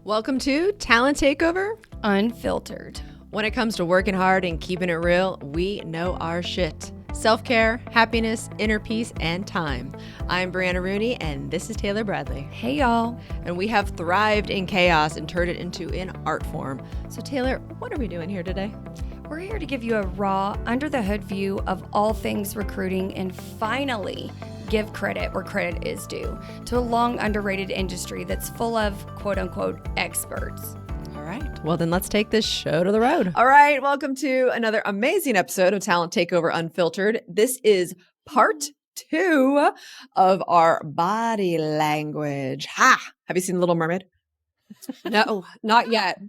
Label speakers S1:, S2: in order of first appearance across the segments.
S1: Welcome to Talent Takeover
S2: Unfiltered.
S1: When it comes to working hard and keeping it real, we know our shit. Self-care, happiness, inner peace, and time. I'm Brianna Rooney, and this is Taylor Bradley.
S2: Hey, y'all.
S1: And we have thrived in chaos and turned it into an art form. So Taylor, what are we doing here today?
S2: We're here to give you a raw, under-the-hood view of all things recruiting and finally give credit where credit is due to a long underrated industry that's full of quote-unquote experts.
S1: All right. Well, then let's take this show to the road. All right. Welcome to another amazing episode of Talent Takeover Unfiltered. This is part 2 of our body language. Ha! Have you seen Little Mermaid?
S3: No, not yet.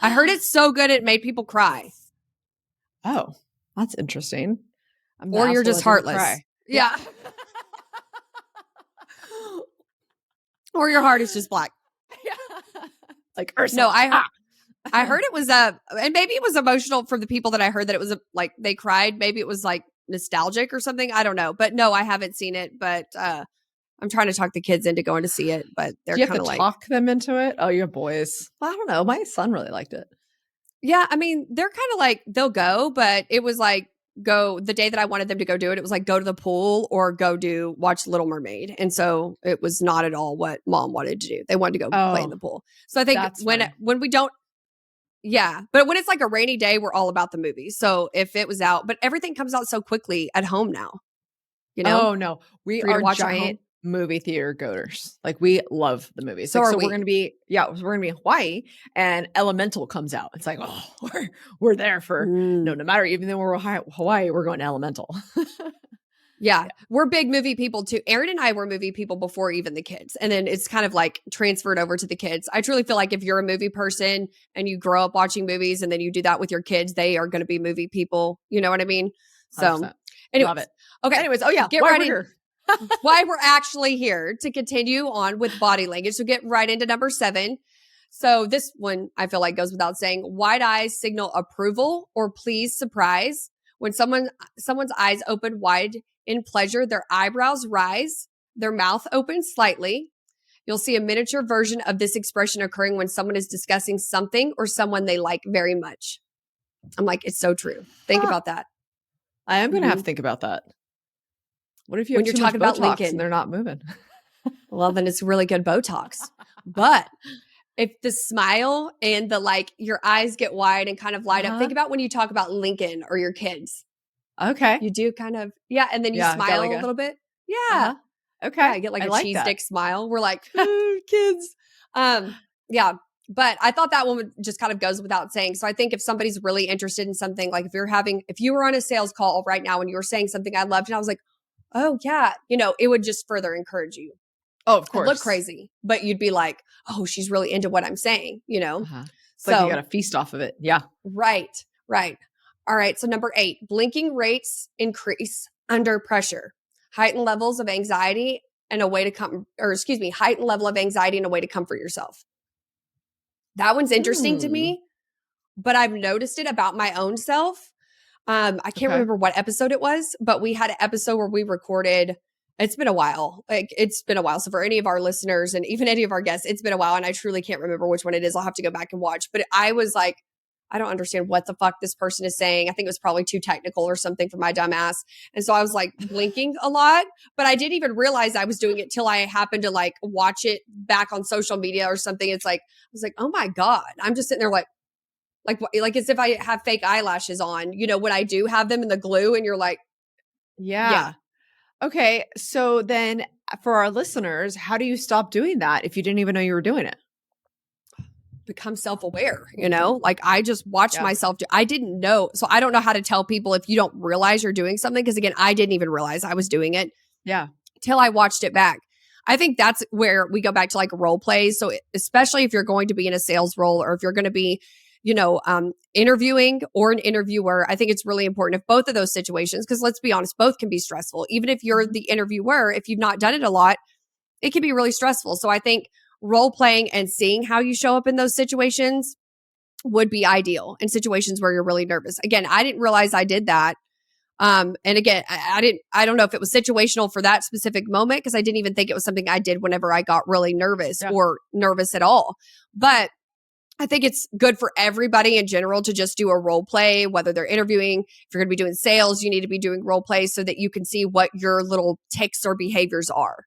S3: I heard it's so good it made people cry.
S1: Oh, that's interesting.
S3: Or you're just heartless. Yeah. Or your heart is just black.
S1: Like Ursula.
S3: No, I heard it was and maybe it was emotional for the people that I heard that it was like they cried. Maybe it was like nostalgic or something. I don't know. But no, I haven't seen it. But I'm trying to talk the kids into going to see it. But they're kind of like
S1: talk them into it. Oh, your boys. Well, I don't know. My son really liked it.
S3: Yeah, I mean, they're kind of like they'll go, but it was like go the day that I wanted them to go do it. It was like go to the pool or watch Little Mermaid, and so it was not at all what mom wanted to do. They wanted to go play in the pool. So I think when we don't, yeah, but when it's like a rainy day, we're all about the movies. So if it was out, but everything comes out so quickly at home now. You know?
S1: Oh no, we are giant movie theater goers. Like we love the movies.
S3: So,
S1: we're gonna be in Hawaii and Elemental comes out. It's like, oh, we're there for no matter, even though we're Hawaii, we're going to Elemental.
S3: Yeah, we're big movie people too. Aaron and I were movie people before even the kids. And then it's kind of like transferred over to the kids. I truly feel like if you're a movie person and you grow up watching movies and then you do that with your kids, they are going to be movie people. You know what I mean? So
S1: anyways, love it.
S3: Okay.
S1: Anyways, oh yeah,
S3: get ready. Why we're actually here to continue on with body language. So get right into number 7. So this one I feel like goes without saying. Wide eyes signal approval or pleased surprise. When someone's eyes open wide in pleasure, their eyebrows rise, their mouth opens slightly. You'll see a miniature version of this expression occurring when someone is discussing something or someone they like very much. I'm like, it's so true. Think about that.
S1: I am going to have to think about that. What if
S3: when you're talking about Lincoln
S1: and they're not moving?
S3: Well, then it's really good Botox. But if the smile and the like, your eyes get wide and kind of light up. Think about when you talk about Lincoln or your kids.
S1: Okay.
S3: You do kind of, yeah. And then you smile a little bit. Yeah.
S1: Okay.
S3: Yeah, I get like a cheese stick smile. We're like, kids. Yeah. But I thought that one just kind of goes without saying. So I think if somebody's really interested in something, like if you were on a sales call right now and you were saying something I loved and I was like, oh yeah, it would just further encourage you.
S1: Oh, of course.
S3: It'd look crazy, but you'd be like, oh, she's really into what I'm saying,
S1: It's like you got to feast off of it. Yeah.
S3: Right. All right. So number 8, blinking rates increase under pressure. Heightened levels of anxiety and a way to heightened level of anxiety and a way to comfort yourself. That one's interesting to me, but I've noticed it about my own self. I can't remember what episode it was, but we had an episode where we recorded. It's been a while. So for any of our listeners and even any of our guests, it's been a while and I truly can't remember which one it is. I'll have to go back and watch. But I was like, I don't understand what the fuck this person is saying. I think it was probably too technical or something for my dumb ass. And so I was like blinking a lot, but I didn't even realize I was doing it till I happened to like watch it back on social media or something. It's like, I was like, oh my God. I'm just sitting there like as if I have fake eyelashes on, when I do have them in the glue and you're like,
S1: yeah. Okay. So then for our listeners, how do you stop doing that if you didn't even know you were doing it?
S3: Become self-aware, like I just watched myself I didn't know. So I don't know how to tell people if you don't realize you're doing something. Cause again, I didn't even realize I was doing it.
S1: Yeah.
S3: Till I watched it back. I think that's where we go back to like role plays. So especially if you're going to be in a sales role or if you're going to be, interviewing or an interviewer, I think it's really important if both of those situations, because let's be honest, both can be stressful. Even if you're the interviewer, if you've not done it a lot, it can be really stressful. So I think role playing and seeing how you show up in those situations would be ideal in situations where you're really nervous. Again, I didn't realize I did that. And again, I don't know if it was situational for that specific moment because I didn't even think it was something I did whenever I got really nervous or nervous at all. But I think it's good for everybody in general to just do a role play, whether they're interviewing. If you're going to be doing sales, you need to be doing role plays so that you can see what your little tics or behaviors are.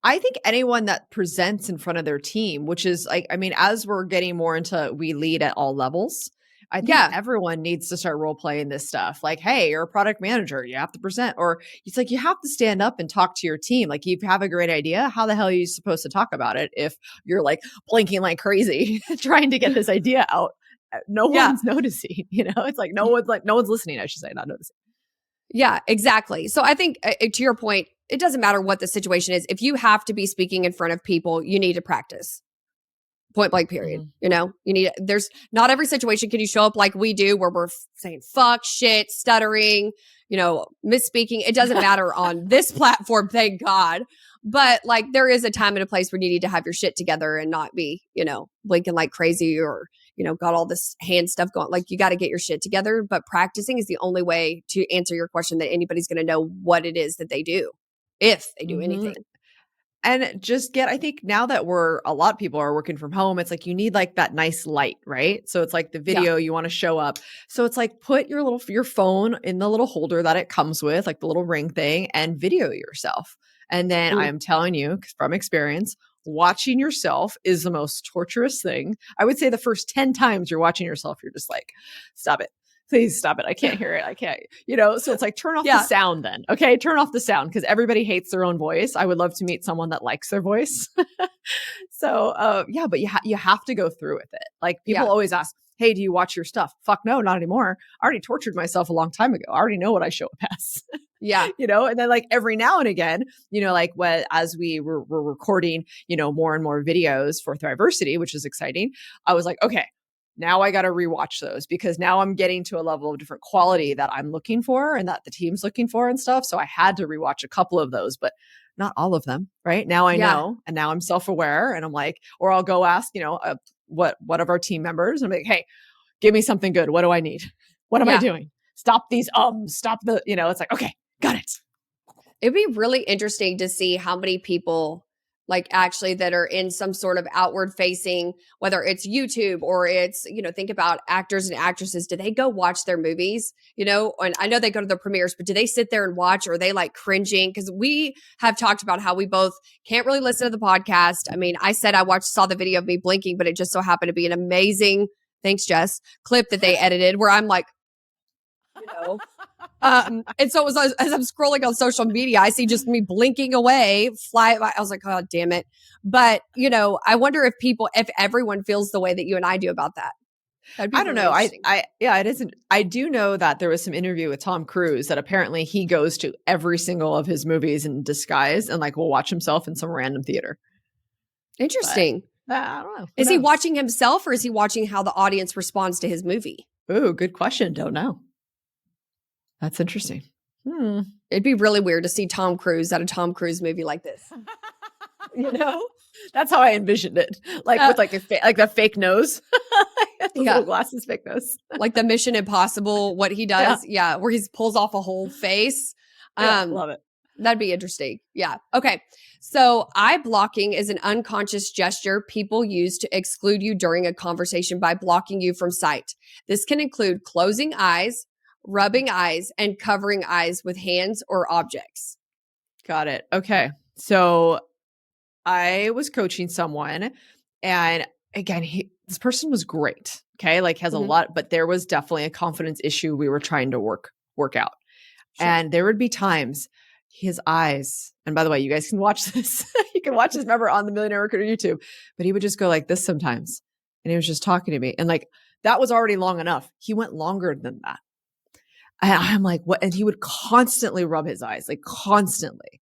S1: I think anyone that presents in front of their team, which is like, I mean, as we're getting more into we lead at all levels, I think everyone needs to start role playing this stuff. Like, hey, you're a product manager, you have to present, or it's like you have to stand up and talk to your team. Like, you have a great idea. How the hell are you supposed to talk about it if you're like blinking like crazy trying to get this idea out? No one's noticing, it's like no one's listening, I should say, not noticing.
S3: Yeah, exactly. So I think to your point, it doesn't matter what the situation is. If you have to be speaking in front of people, you need to practice. Point blank, period. There's not every situation can you show up like we do where we're saying fuck, shit, stuttering, misspeaking. It doesn't matter on this platform, thank God. But like there is a time and a place where you need to have your shit together and not be, blinking like crazy or, got all this hand stuff going. Like you got to get your shit together. But practicing is the only way to answer your question that anybody's going to know what it is that they do, if they do anything.
S1: And just I think now that a lot of people are working from home, it's like you need like that nice light, right? So it's like the video you want to show up. So it's like put your phone in the little holder that it comes with, like the little ring thing, and video yourself. And then I am telling you from experience, watching yourself is the most torturous thing. I would say the first 10 times you're watching yourself, you're just like, stop it. Please stop it. I can't hear it. I can't, so it's like, turn off the sound then. Okay. Turn off the sound because everybody hates their own voice. I would love to meet someone that likes their voice. So, but you have to go through with it. Like people always ask, hey, do you watch your stuff? Fuck no, not anymore. I already tortured myself a long time ago. I already know what I show up as. And then like every now and again, like as we were recording, more and more videos for Thriversity, which is exciting. I was like, okay, now I got to rewatch those because now I'm getting to a level of different quality that I'm looking for and that the team's looking for and stuff. So I had to rewatch a couple of those, but not all of them. Right now I know, and now I'm self-aware and I'm like, or I'll go ask, one of our team members and I'm like, hey, give me something good. What do I need? What am I doing? Stop these stop the, it's like, okay, got it.
S3: It'd be really interesting to see how many people like actually that are in some sort of outward facing, whether it's YouTube or it's, think about actors and actresses. Do they go watch their movies? And I know they go to the premieres, but do they sit there and watch or are they like cringing? Because we have talked about how we both can't really listen to the podcast. I mean, I said saw the video of me blinking, but it just so happened to be an amazing, thanks, Jess, clip that they edited where I'm like, and so it was as I'm scrolling on social media, I see just me blinking away, fly. I was like, oh, damn it. But, I wonder if everyone feels the way that you and I do about that.
S1: I don't know. It isn't. I do know that there was some interview with Tom Cruise that apparently he goes to every single of his movies in disguise and like will watch himself in some random theater.
S3: Interesting.
S1: But, I don't know.
S3: Is he watching himself or is he watching how the audience responds to his movie?
S1: Ooh, good question. Don't know. That's interesting.
S3: It'd be really weird to see Tom Cruise at a Tom Cruise movie like this.
S1: That's how I envisioned it. Like with like the fake nose. Little glasses, fake nose.
S3: Like the Mission Impossible, what he does. Yeah. Where he pulls off a whole face.
S1: Love it.
S3: That'd be interesting. Yeah. Okay. So eye blocking is an unconscious gesture people use to exclude you during a conversation by blocking you from sight. This can include closing eyes, rubbing eyes, and covering eyes with hands or objects.
S1: Got it. Okay. So I was coaching someone and again, this person was great. Okay. Like has a lot, but there was definitely a confidence issue we were trying to work out. Sure. And there would be times his eyes, and by the way, you guys can watch this. You can watch this member on the Millionaire Recruiter YouTube, but he would just go like this sometimes. And he was just talking to me. And like, that was already long enough. He went longer than that. And I'm like, what? And he would constantly rub his eyes, like constantly.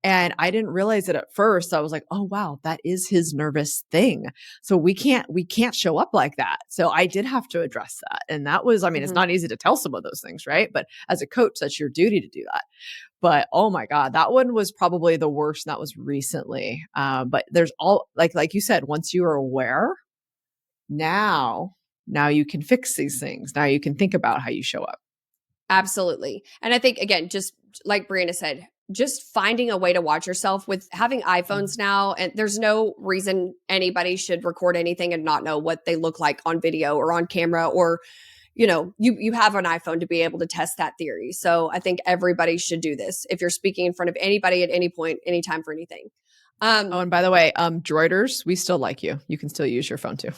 S1: And I didn't realize it at first. I was like, oh, wow, that is his nervous thing. So we can't show up like that. So I did have to address that. And that was, I mean, it's not easy to tell some of those things, right? But as a coach, that's your duty to do that. But oh my God, that one was probably the worst. And that was recently. But there's all, like you said, once you are aware, now you can fix these things. Now you can think about how you show up.
S3: Absolutely. And I think, again, just like Brianna said, just finding a way to watch yourself with having iPhones now. And there's no reason anybody should record anything and not know what they look like on video or on camera, or, you have an iPhone to be able to test that theory. So I think everybody should do this if you're speaking in front of anybody at any point, anytime, for anything.
S1: Oh, and by the way, droiders, we still like you. You can still use your phone too.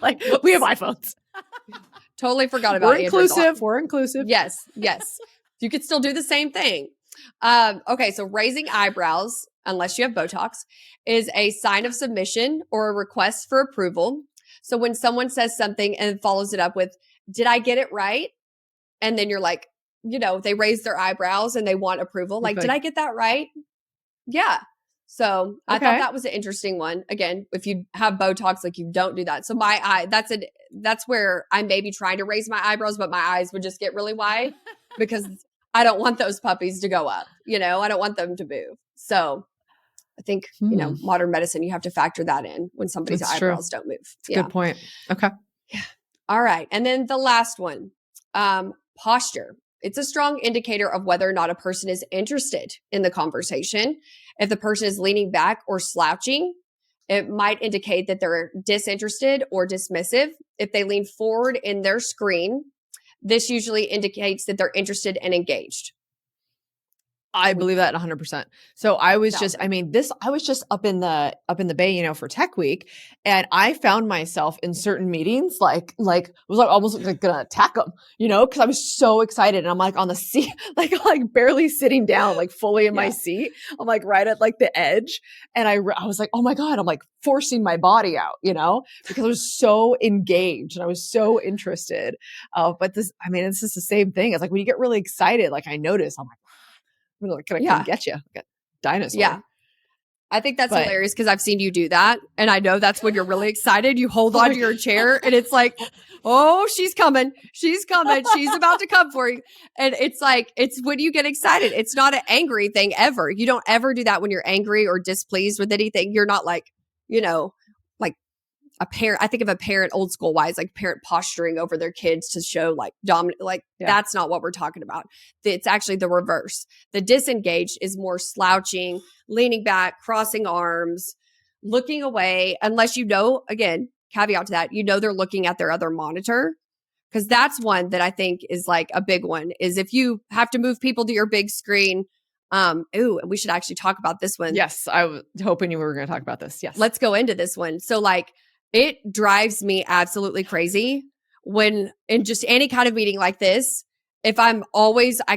S1: Like, we have iPhones.
S3: Totally forgot about it.
S1: We're inclusive.
S3: Yes. You could still do the same thing. Okay, so raising eyebrows, unless you have Botox, is a sign of submission or a request for approval. So when someone says something and follows it up with, "Did I get it right?" And then you're like, they raise their eyebrows and they want approval. Like, did I get that right? Yeah. So I thought that was an interesting one. Again, if you have Botox, like, you don't do that. So my eye, that's where I may be trying to raise my eyebrows, but my eyes would just get really wide because I don't want those puppies to go up. I don't want them to move. So I think, modern medicine, you have to factor that in when somebody's eyebrows don't move.
S1: That's a good point. Okay.
S3: Yeah. All right. And then the last one, posture. It's a strong indicator of whether or not a person is interested in the conversation. If the person is leaning back or slouching, it might indicate that they're disinterested or dismissive. If they lean forward in their screen, this usually indicates that they're interested and engaged.
S1: I believe that 100%. So I was just up in the Bay, for Tech Week, and I found myself in certain meetings, like was almost like gonna attack them, because I was so excited, and I'm like on the seat, like barely sitting down, like fully in my seat. I'm like right at like the edge, and I was like, oh my God, I'm like forcing my body out, because I was so engaged and I was so interested. But this, it's just the same thing. It's like when you get really excited, like I notice, I'm like, can I come get you? Like a dinosaur.
S3: Yeah. I think that's hilarious because I've seen you do that. And I know that's when you're really excited. You hold on to your chair and it's like, oh, she's coming. She's coming. She's about to come for you. And it's like, it's when you get excited. It's not an angry thing ever. You don't ever do that when you're angry or displeased with anything. You're not like, like a parent. I think of a parent old school wise, like parent posturing over their kids to show like dominant, that's not what we're talking about. It's actually the reverse. The disengaged is more slouching, leaning back, crossing arms, looking away, unless again, caveat to that, they're looking at their other monitor. Cause that's one that I think is like a big one is if you have to move people to your big screen. We should actually talk about this one.
S1: Yes. I was hoping you were going to talk about this. Yes.
S3: Let's go into this one. So it drives me absolutely crazy when in just any kind of meeting like this, if I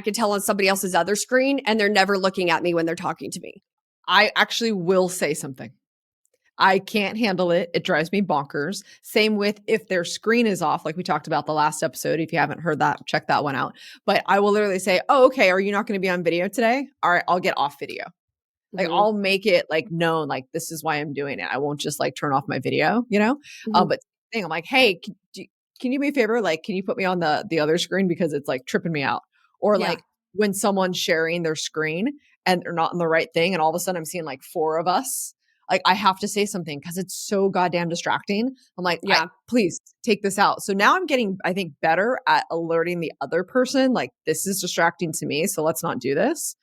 S3: can tell on somebody else's other screen and they're never looking at me when they're talking to me.
S1: I actually will say something. I can't handle it. It drives me bonkers. Same with if their screen is off, like we talked about the last episode. If you haven't heard that, check that one out. But I will literally say, oh, okay, are you not going to be on video today? All right, I'll get off video. Like I'll make it like known, like this is why I'm doing it. I won't just like turn off my video, but thing, I'm like, hey, can you do me a favor? Like, can you put me on the other screen because it's like tripping me out? Or like when someone's sharing their screen and they're not on the right thing, and all of a sudden I'm seeing like 4 of us. Like I have to say something because it's so goddamn distracting. I'm like, please take this out. So now I'm getting, I think, better at alerting the other person. Like this is distracting to me, so let's not do this.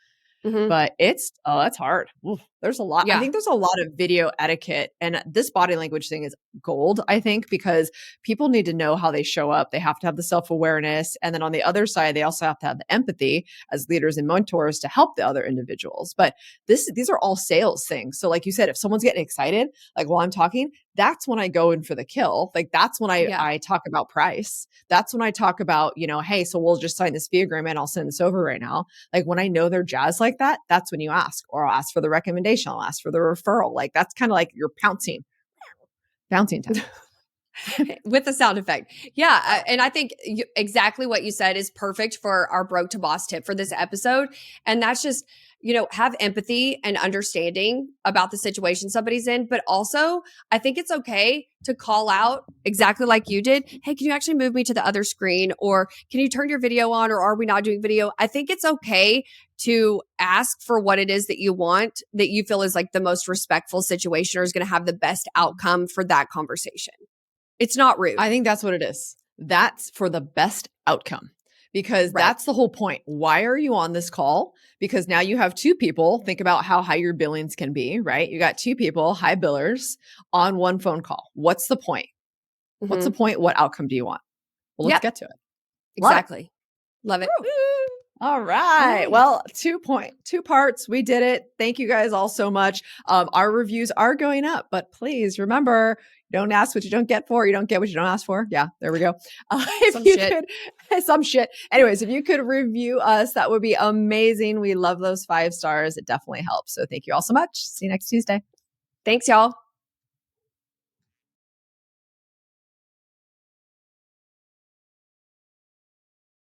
S1: But that's hard. Oof, there's a lot. I think there's a lot of video etiquette, and this body language thing is gold, I think, because people need to know how they show up. They have to have the self-awareness. And then on the other side, they also have to have the empathy as leaders and mentors to help the other individuals. But these are all sales things. So like you said, if someone's getting excited, like while I'm talking, that's when I go in for the kill. Like that's when I talk about price. That's when I talk about, hey, so we'll just sign this fee agreement. I'll send this over right now. Like when I know they're jazzed like that, that's when you ask, or I'll ask for the recommendation. I'll ask for the referral. Like that's kind of like you're pouncing time.
S3: With the sound effect. Yeah. And I think exactly what you said is perfect for our broke to boss tip for this episode. And that's just, have empathy and understanding about the situation somebody's in. But also, I think it's okay to call out exactly like you did. Hey, can you actually move me to the other screen? Or can you turn your video on? Or are we not doing video? I think it's okay to ask for what it is that you want, that you feel is like the most respectful situation or is going to have the best outcome for that conversation. It's not rude.
S1: I think that's what it is. That's for the best outcome. because that's the whole point. Why are you on this call? Because now you have two people. Think about how high your billings can be, right? You got two people, high billers, on one phone call. What's the point? What's the point? What outcome do you want? Well, let's get to it.
S3: Exactly. Love it.
S1: All right. Well, 2 parts. We did it. Thank you guys all so much. Our reviews are going up, but please remember, you don't ask what you don't get for. You don't get what you don't ask for. Yeah, there we go. Some shit. Anyways, if you could review us, that would be amazing. We love those 5 stars. It definitely helps. So thank you all so much. See you next Tuesday.
S3: Thanks, y'all.